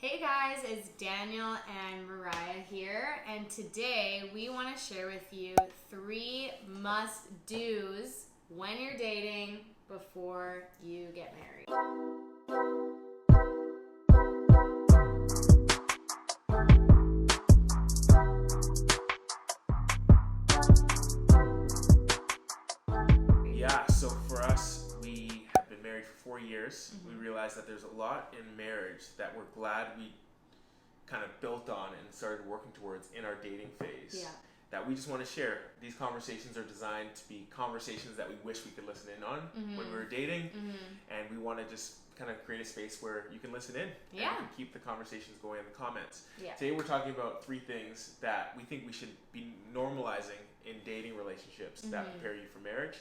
Hey guys, it's Daniel and Mariah here, and today we want to share with you 3 must-dos when you're dating before you get married. Yeah, so for us, we have been married for 4 years. We realized that there's a lot in marriage that we're glad we kind of built on and started working towards in our dating phase. Yeah. That we just want to share. These conversations are designed to be conversations that we wish we could listen in on when we were dating, and we want to just kind of create a space where you can listen in and you can keep the conversations going in the comments. Yeah. Today we're talking about 3 things that we think we should be normalizing in dating relationships that prepare you for marriage.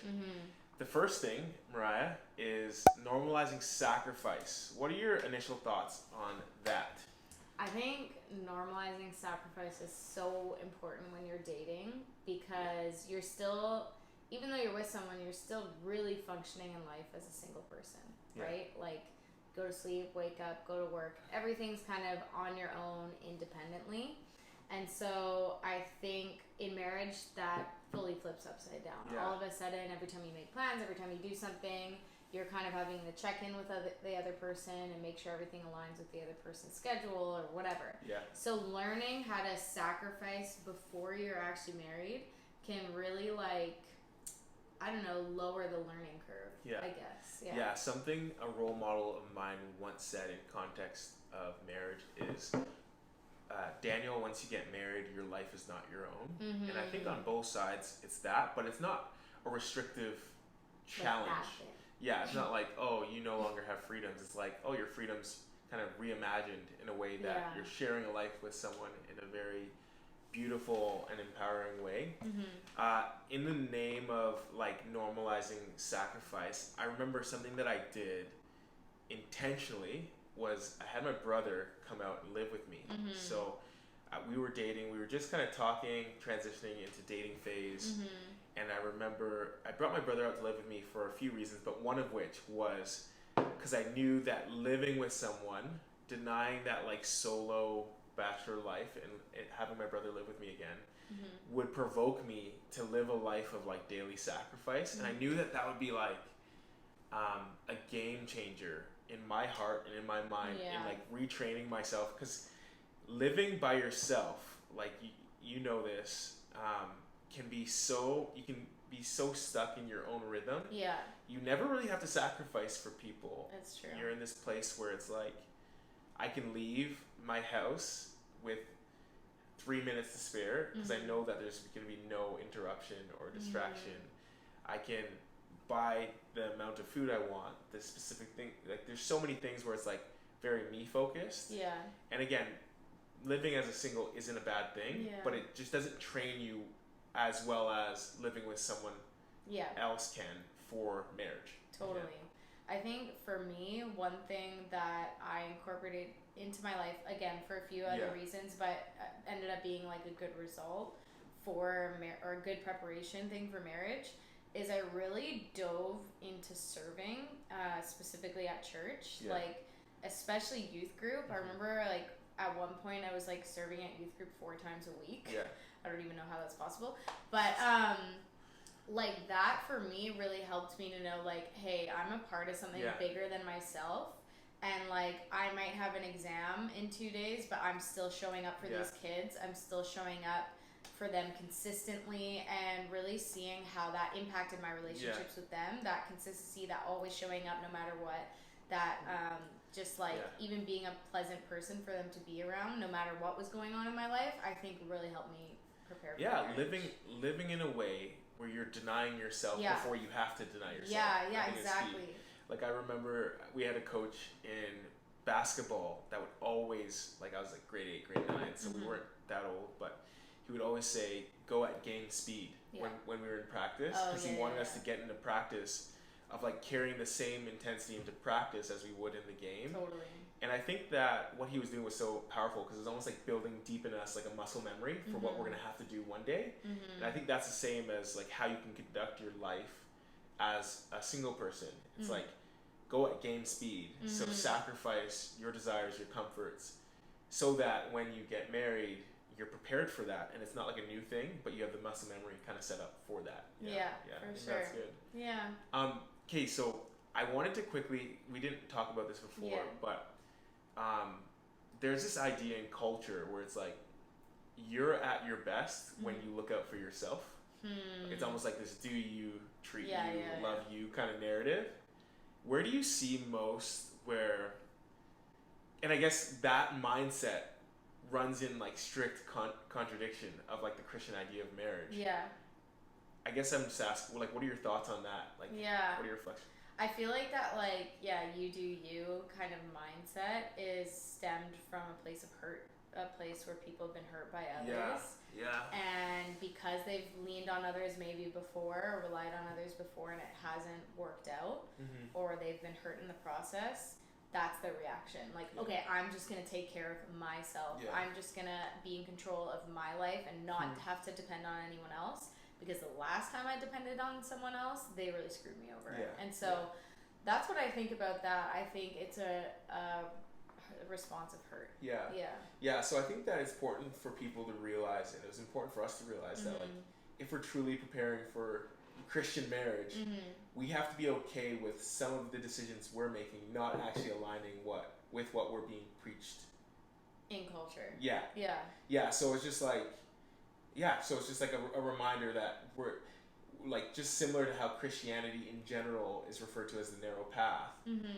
The first thing, Mariah, is normalizing sacrifice. What are your initial thoughts on that? I think normalizing sacrifice is so important when you're dating because you're still, even though you're with someone, you're still really functioning in life as a single person, right? Like, go to sleep, wake up, go to work. Everything's kind of on your own independently. And so I think in marriage, that fully flips upside down. Yeah. All of a sudden, every time you make plans, every time you do something, you're kind of having to check in with the other person and make sure everything aligns with the other person's schedule or whatever. Yeah. So learning how to sacrifice before you're actually married can really, lower the learning curve, I guess. Yeah, something a role model of mine once said in context of marriage is, Daniel, once you get married, your life is not your own. And I think on both sides it's that, but it's not a restrictive challenge. Yeah, it's not like, oh, you no longer have freedoms. It's like, oh, your freedom's kind of reimagined in a way that you're sharing a life with someone in a very beautiful and empowering way. In the name of normalizing sacrifice, I remember something that I did intentionally was I had my brother come out and live with me. So we were dating, we were just kind of talking, transitioning into dating phase. And I remember I brought my brother out to live with me for a few reasons, but one of which was because I knew that living with someone, denying that solo bachelor life and having my brother live with me again would provoke me to live a life of daily sacrifice. And I knew that would be a game changer in my heart and in my mind in retraining myself, because living by yourself, you know this, can be so, you can be so stuck in your own rhythm. Yeah. You never really have to sacrifice for people. That's true. You're in this place where it's I can leave my house with 3 minutes to spare because I know that there's going to be no interruption or distraction. I can buy the amount of food I want, the specific thing. There's so many things where it's very me focused. Yeah. And again, living as a single isn't a bad thing, but it just doesn't train you as well as living with someone else can for marriage. Totally. I think for me, one thing that I incorporated into my life, again, for a few other reasons, but ended up being a good result for or a good preparation thing for marriage, is I really dove into serving, specifically at church, especially youth group. I remember at one point I was serving at youth group 4 times a week. Yeah. I don't even know how that's possible, but that for me really helped me to know hey, I'm a part of something bigger than myself, and I might have an exam in 2 days, but I'm still showing up for these kids. I'm still showing up for them consistently, and really seeing how that impacted my relationships with them, that consistency, that always showing up no matter what, that even being a pleasant person for them to be around no matter what was going on in my life, I think really helped me prepare for marriage. living in a way where you're denying yourself before you have to deny yourself. Exactly. I remember we had a coach in basketball that would always, I was grade 8, grade 9, so we weren't that old, but he would always say, go at game speed when we were in practice, because he wanted us to get into practice of carrying the same intensity into practice as we would in the game. Totally. And I think that what he was doing was so powerful, because it was almost building deep in us a muscle memory for what we're going to have to do one day. And I think that's the same as how you can conduct your life as a single person. It's go at game speed. So sacrifice your desires, your comforts, so that when you get married, you're prepared for that, and it's not like a new thing, but you have the muscle memory kind of set up for that. Yeah, for sure. That's good. Yeah. Okay, so I wanted to quickly, we didn't talk about this before, but there's this idea in culture where it's like you're at your best when you look out for yourself. It's almost like this do you, treat you, love you kind of narrative. Where do you see most where, and I guess that mindset runs in like strict contradiction of like the Christian idea of marriage. Yeah. I guess I'm just asking, like, what are your thoughts on that? Like, what are your reflections? I feel like that, like, you do you kind of mindset is stemmed from a place of hurt, a place where people have been hurt by others. Yeah. And because they've leaned on others maybe before or relied on others before and it hasn't worked out, or they've been hurt in the process, that's their reaction. Like, okay, I'm just going to take care of myself. I'm just going to be in control of my life and not have to depend on anyone else. Because the last time I depended on someone else, they really screwed me over. And so that's what I think about that. I think it's a response of hurt. Yeah, so I think that it's important for people to realize, and it was important for us to realize that, like, if we're truly preparing for Christian marriage, we have to be okay with some of the decisions we're making not actually aligning with what we're being preached in culture. Yeah, so it's just like, so it's just like a reminder that we're, like, just similar to how Christianity in general is referred to as the narrow path.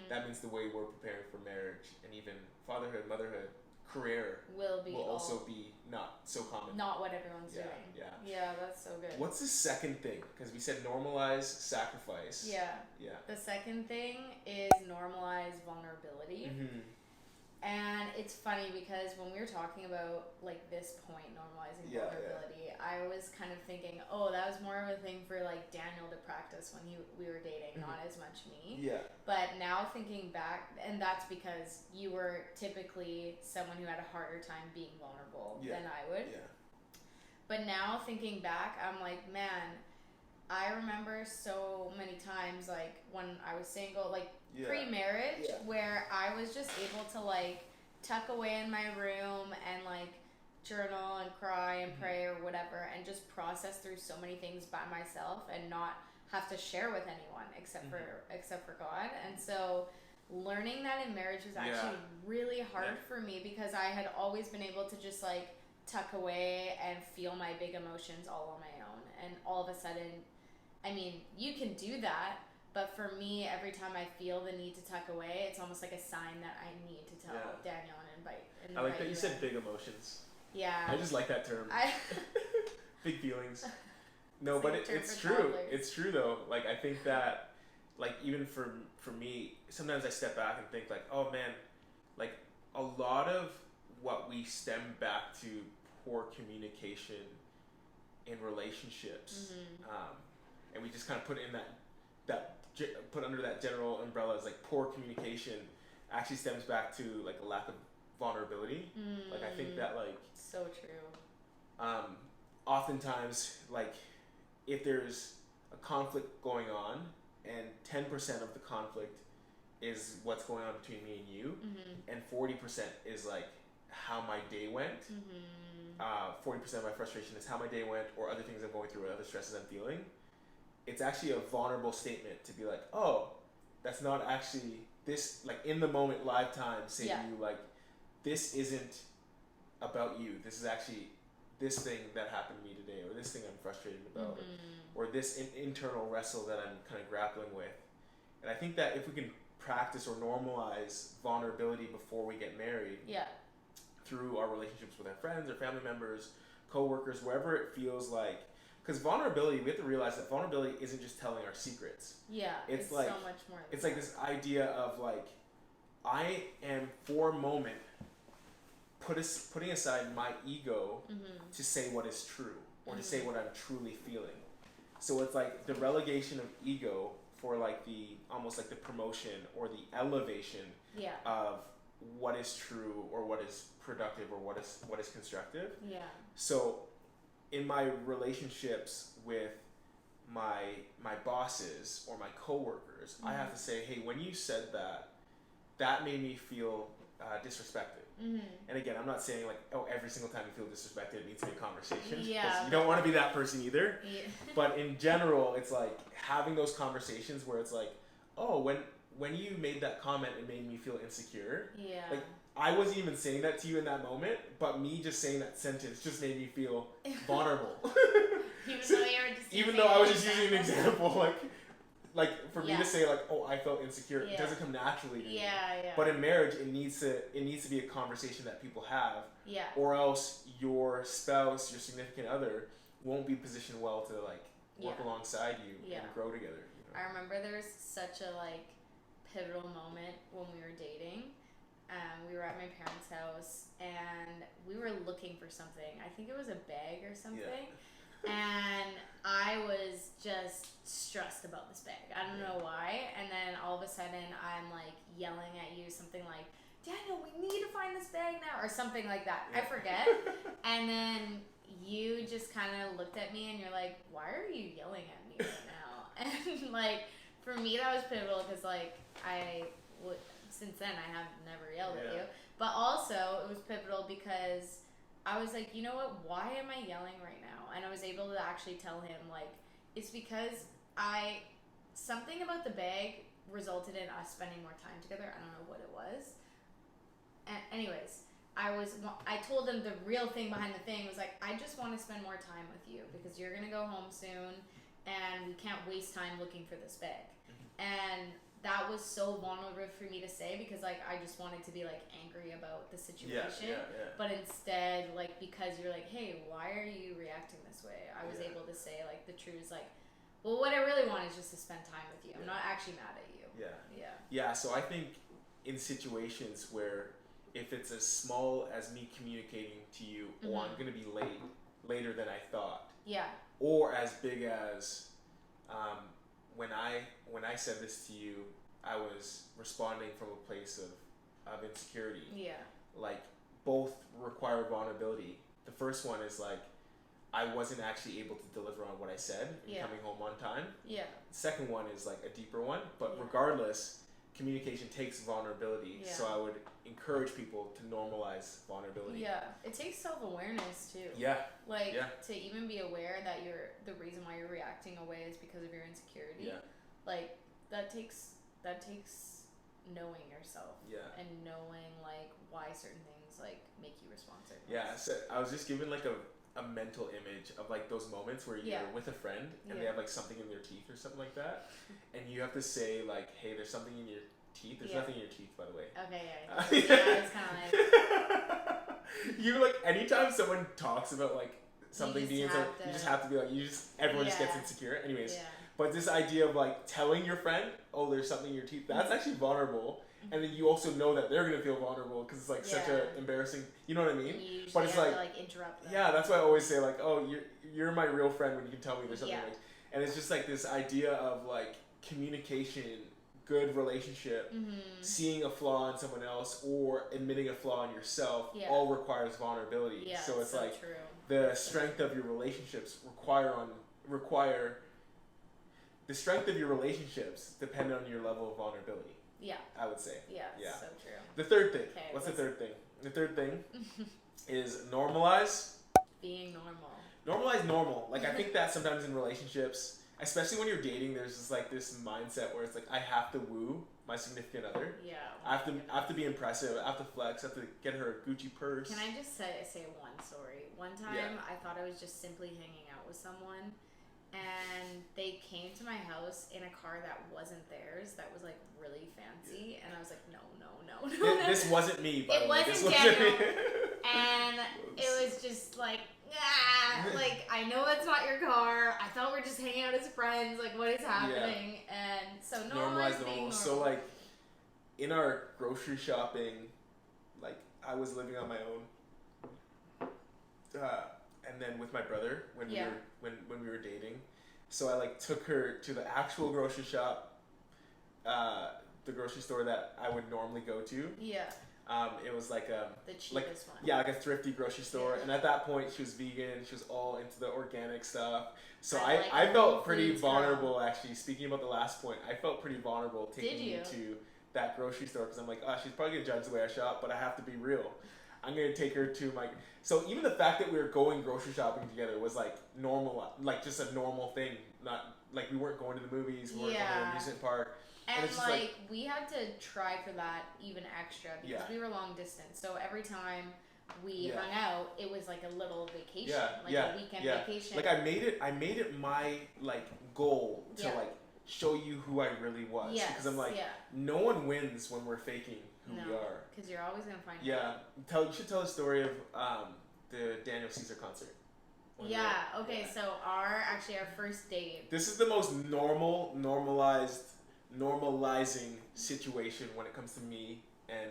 That means the way we're preparing for marriage and even fatherhood, motherhood, career will also be not so common. Not what everyone's doing. Yeah, that's so good. What's the second thing? Because we said normalize sacrifice. Yeah. The second thing is normalize vulnerability. And it's funny because when we were talking about, like, this point, normalizing vulnerability, I was kind of thinking, oh, that was more of a thing for, like, Daniel to practice when we were dating, not as much me. But now thinking back, and that's because you were typically someone who had a harder time being vulnerable than I would. But now thinking back, I'm like, man, I remember so many times, like, when I was single, like, pre-marriage, where I was just able to, like, tuck away in my room and, like, journal and cry and pray or whatever and just process through so many things by myself and not have to share with anyone except for God. And so learning that in marriage was actually really hard for me because I had always been able to just, like, tuck away and feel my big emotions all on my own. And all of a sudden, I mean, you can do that, but for me, every time I feel the need to tuck away, it's almost like a sign that I need to tell Daniel and invite I like that you said big emotions. Yeah. I just like that term. Big feelings. No, but it's true. Toddlers. It's true, though. Like, I think that, like, even for me, sometimes I step back and think, like, oh, man, like, a lot of what we stem back to poor communication in relationships, and we just kind of put in put under that general umbrella as, like, poor communication actually stems back to, like, a lack of vulnerability. Like, I think that, like, so true. Oftentimes, like, if there's a conflict going on and 10% of the conflict is what's going on between me and you, and 40% is, like, how my day went, 40% of my frustration is how my day went or other things I'm going through or other stresses I'm feeling, it's actually a vulnerable statement to be like, oh, that's not actually this, like, in the moment live time saying to you, like, this isn't about you. This is actually this thing that happened to me today, or this thing I'm frustrated about, or this internal wrestle that I'm kind of grappling with. And I think that if we can practice or normalize vulnerability before we get married, through our relationships with our friends or family members, co-workers, wherever it feels like, because vulnerability, we have to realize that vulnerability isn't just telling our secrets. It's like, so much more. It's like this idea of, like, I am for a moment putting aside my ego to say what is true or to say what I'm truly feeling. So it's like the relegation of ego for, like, the almost like the promotion or the elevation of what is true or what is productive or what is constructive. So in my relationships with my bosses or my coworkers, I have to say, hey, when you said that made me feel disrespected. Mm-hmm. And again, I'm not saying like, oh, every single time you feel disrespected, it needs to be a conversation. Yeah. Because you don't want to be that person either. Yeah. But in general, it's like having those conversations where it's like, oh, when you made that comment, it made me feel insecure. Yeah. Like, I wasn't even saying that to you in that moment, but me just saying that sentence just made me feel vulnerable. Even though I was just using an example, like for me to say like, oh, I felt insecure, it doesn't come naturally to me. Yeah. But in marriage, it needs to be a conversation that people have. Yeah. Or else your spouse, your significant other, won't be positioned well to like work alongside you and grow together. You know? I remember there was such a like pivotal moment when we were dating. We were at my parents' house and we were looking for something. I think it was a bag or something. Yeah. And I was just stressed about this bag. I don't know why. And then all of a sudden I'm like yelling at you something like, Daniel, we need to find this bag now, or something like that. I forget. And then you just kind of looked at me and you're like, why are you yelling at me right now? And like, for me that was pivotal because like since then I have never yelled at you. But also it was pivotal because I was like, you know what, why am I yelling right now? And I was able to actually tell him like, it's because something about the bag resulted in us spending more time together. I don't know what it was. Anyways, I told him the real thing behind the thing was like, I just want to spend more time with you because you're going to go home soon and we can't waste time looking for this bag. And that was so vulnerable for me to say because like I just wanted to be like angry about the situation. But instead, like, because you're like, hey, why are you reacting this way? I was able to say like the truth is like, well, what I really want is just to spend time with you. I'm not actually mad at you. Yeah, so I think in situations where if it's as small as me communicating to you, oh, I'm going to be later than I thought. Yeah. Or as big as when I said this to you, I was responding from a place of insecurity. Yeah. Like, both require vulnerability. The first one is like, I wasn't actually able to deliver on what I said and coming home on time. Yeah. The second one is like a deeper one, but regardless, communication takes vulnerability. Yeah. So I would encourage people to normalize vulnerability. Yeah. It takes self-awareness too. Yeah. Like to even be aware that the reason why you're reacting away is because of your insecurity. Yeah. Like that takes knowing yourself. Yeah. And knowing like why certain things like make you respond certain ways. ways. So I was just given like a mental image of like those moments where you're with a friend and they have like something in their teeth or something like that, and you have to say like, hey, there's something in your teeth. There's nothing in your teeth, by the way. Okay, yeah. It's kind of like you like anytime someone talks about like something being inside, you just have to be like, everyone just gets insecure. Anyways, but this idea of like telling your friend, oh, there's something in your teeth, that's actually vulnerable. And then you also know that they're gonna feel vulnerable because it's like such a embarrassing, you know what I mean? But it's like interrupt them. Yeah, that's why I always say like, oh, you're my real friend when you can tell me there's something like, and it's just like this idea of like communication, good relationship, seeing a flaw in someone else or admitting a flaw in yourself, all requires vulnerability. Yeah, so it's so like true. The strength of your relationships the strength of your relationships depend on your level of vulnerability. Yeah. I would say. Yeah, so true. The third thing. Okay, what's the third thing? The third thing is normalize. Being normal. Normalize normal. Like, I think that sometimes in relationships, especially when you're dating, there's just like this mindset where it's like, I have to woo my significant other. Yeah. I have to be impressive. I have to flex. I have to get her a Gucci purse. Can I just say one story? One time, I thought I was just simply hanging out with someone, and they came to my house in a car that wasn't theirs, that was like really fancy, and I was like, no. This wasn't me, by the way. It wasn't Daniel. And it was just like, like, I know it's not your car. I thought we're just hanging out as friends. Like, what is happening? And so normalize being normal. So like, in our grocery shopping, like, I was living on my own. And then with my brother when we were dating, so I like took her to the actual grocery shop, the grocery store that I would normally go to. Yeah. It was like the cheapest one. Yeah, like a thrifty grocery store. And at that point, she was vegan. She was all into the organic stuff. So I felt pretty vulnerable. Actually, speaking about the last point, I felt pretty vulnerable taking you to that grocery store because I'm like, she's probably gonna judge the way I shop, but I have to be real. I'm gonna take her to my. So even the fact that we were going grocery shopping together was like normal, like just a normal thing. Not like we weren't going to the movies, we weren't going to the amusement park. And like we had to try for that even extra because we were long distance. So every time we hung out, it was like a little vacation, a weekend vacation. Like I made it my like goal to like show you who I really was. Because I'm like, no one wins when we're faking who we are. Because you're always gonna find out. You should tell the story of the Daniel Caesar concert. Okay. So our first date. This is the most normalizing situation when it comes to me and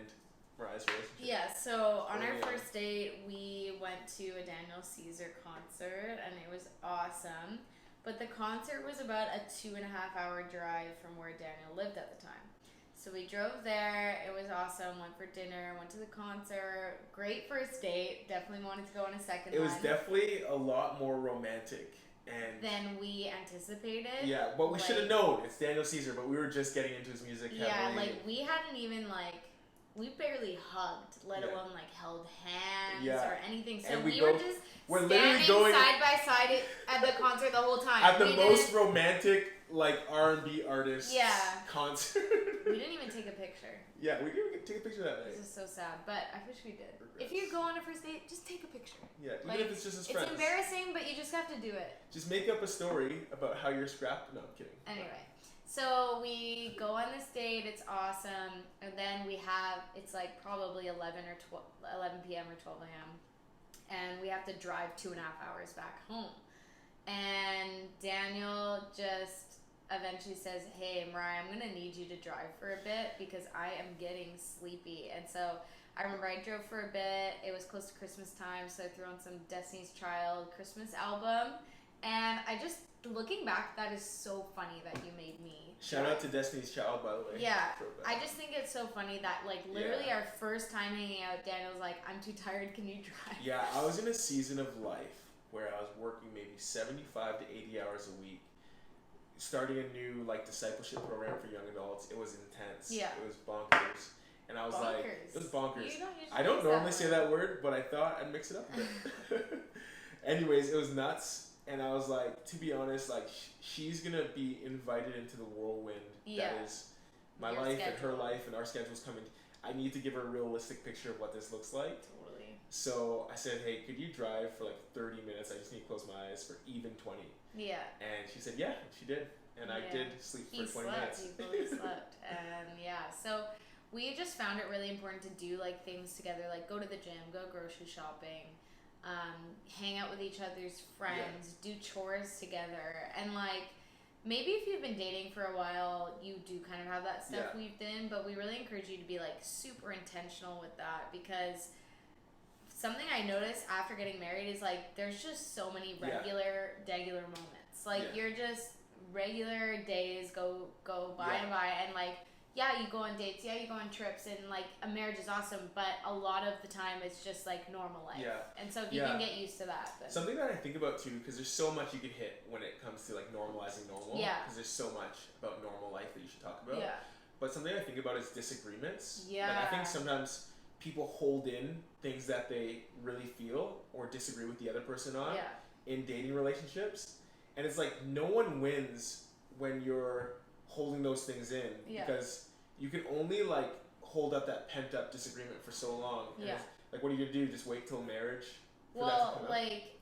Mariah's relationship. Yeah, so on our first date, we went to a Daniel Caesar concert, and it was awesome. But the concert was about a 2.5-hour drive from where Daniel lived at the time. So we drove there. It was awesome. Went for dinner. Went to the concert. Great first date. Definitely wanted to go on a second one. It was definitely a lot more romantic. Than we anticipated. Yeah, but we should have known it's Daniel Caesar, but we were just getting into his music heavily. Yeah, like we hadn't even we barely hugged, let alone held hands or anything. So we're standing side by side at the concert the whole time. At the most romantic R&B artist concert. We didn't even take a picture. Yeah, we didn't even take a picture that night. This is so sad, but I wish we did. If you go on a first date, just take a picture. Yeah, even if it's just as friends. It's embarrassing, but you just have to do it. Just make up a story about how you're scrapped. No, I'm kidding. Anyway, so we go on this date. It's awesome, and then it's probably 11 p.m. or 12 a.m. and we have to drive 2.5 hours back home. And Daniel just eventually says, "Hey, Mariah, I'm gonna need you to drive for a bit because I am getting sleepy." And so I remember I drove for a bit. It was close to Christmas time, so I threw on some Destiny's Child Christmas album. And I just, looking back, that is so funny that you made me. Shout out to Destiny's Child, by the way. Yeah, I just think it's so funny that literally our first time hanging out, Daniel's like, "I'm too tired, can you drive?" Yeah, I was in a season of life where I was working maybe 75 to 80 hours a week. Starting a new discipleship program for young adults. It was intense. Yeah. It was bonkers. And I was it was bonkers. I don't normally say that word, but I thought I'd mix it up a bit. Anyways, it was nuts. And I was like, to be honest, she's going to be invited into the whirlwind that is my life and her life and our schedules coming. I need to give her a realistic picture of what this looks like. Totally. So I said, "Hey, could you drive for 30 minutes? I just need to close my eyes for even 20. Yeah. And she said, yeah, she did. And I did sleep for 20 minutes. He fully slept. And so we just found it really important to do things together, go to the gym, go grocery shopping, hang out with each other's friends, do chores together. And maybe if you've been dating for a while, you do kind of have that stuff weaved in, but we really encourage you to be super intentional with that, because something I noticed after getting married is there's just so many regular moments. You're just regular days go by and by, and you go on dates, you go on trips, and a marriage is awesome, but a lot of the time it's just normal life. Yeah. And so if you can get used to that. Then. Something that I think about too, because there's so much you can hit when it comes to normalizing normal. Yeah. Because there's so much about normal life that you should talk about. Yeah. But something I think about is disagreements. Yeah. I think sometimes people hold in things that they really feel or disagree with the other person on in dating relationships. And it's no one wins when you're holding those things in because you can only hold up that pent up disagreement for so long. And what are you gonna do? Just wait till marriage?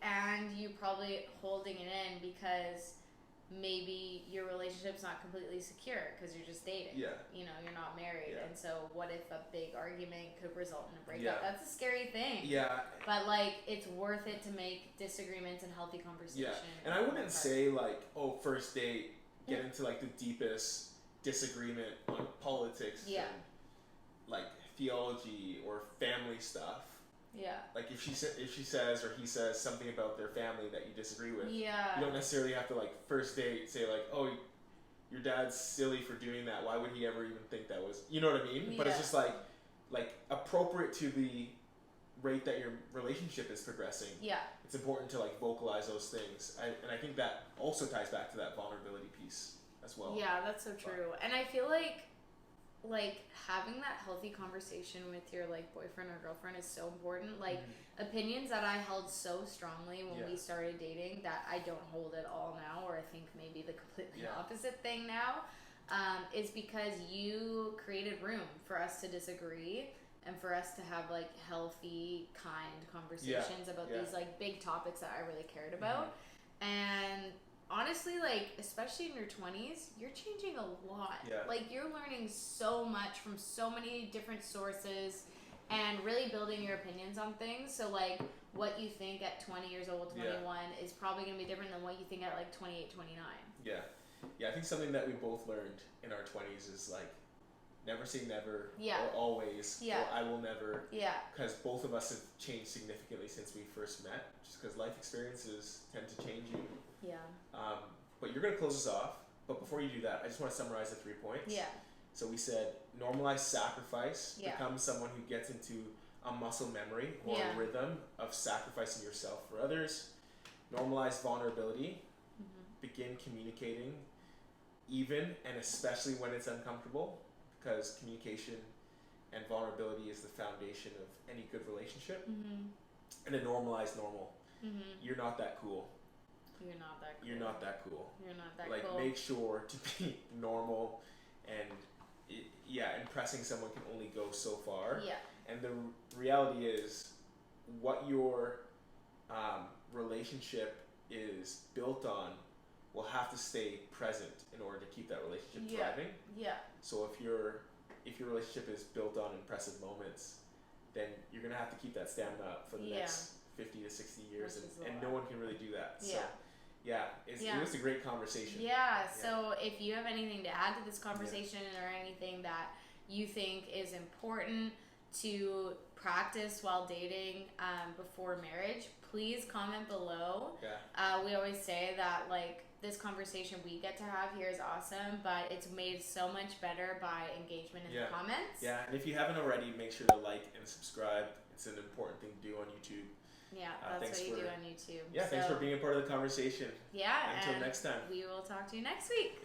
And you probably holding it in because maybe your relationship's not completely secure because you're just dating. Yeah. You're not married. Yeah. And so what if a big argument could result in a breakup? Yeah. That's a scary thing. Yeah. But it's worth it to make disagreements and healthy conversation. Yeah. And I wouldn't say first date, get into the deepest disagreement on politics and theology or family stuff. Yeah. If she says or he says something about their family that you disagree with, you don't necessarily have to first date say oh, your dad's silly for doing that. Why would he ever even think that was? You know what I mean? Yeah. But it's just appropriate to the rate that your relationship is progressing. Yeah. It's important to vocalize those things. And I think that also ties back to that vulnerability piece as well. Yeah, that's so true. And I feel like having that healthy conversation with your like boyfriend or girlfriend is so important. Like opinions that I held so strongly when we started dating that I don't hold at all now, or I think maybe the completely opposite thing now, is because you created room for us to disagree and for us to have like healthy, kind conversations about these like big topics that I really cared about. And honestly, like, especially in your 20s, you're changing a lot. Like, you're learning so much from so many different sources and really building your opinions on things. So, like, what you think at 20 years old, 21 is probably going to be different than what you think at, like, 28, 29. Yeah, I think something that we both learned in our 20s is, like, never say never, or always, or I will never. Because both of us have changed significantly since we first met, just because life experiences tend to change you. But you're going to close us off. But before you do that, I just want to summarize the 3 points. So we said normalize sacrifice, become someone who gets into a muscle memory or a rhythm of sacrificing yourself for others. Normalize vulnerability, begin communicating, even and especially when it's uncomfortable, because communication and vulnerability is the foundation of any good relationship. And a normalize normal. You're not that cool. You're not that cool. You're not that cool. You're not that like, cool. Make sure to be normal, and impressing someone can only go so far. And the reality is, what your relationship is built on will have to stay present in order to keep that relationship thriving. So if your relationship is built on impressive moments, then you're gonna have to keep that stamina up for the next 50 to 60 years, and no one can really do that. So it was a great conversation. So if you have anything to add to this conversation or anything that you think is important to practice while dating before marriage, please comment below. We always say that, like, this conversation we get to have here is awesome, but it's made so much better by engagement in the comments. And if you haven't already, make sure to like and subscribe. It's an important thing to do on YouTube. That's what you do on YouTube. Thanks for being a part of the conversation. Until next time. We will talk to you next week.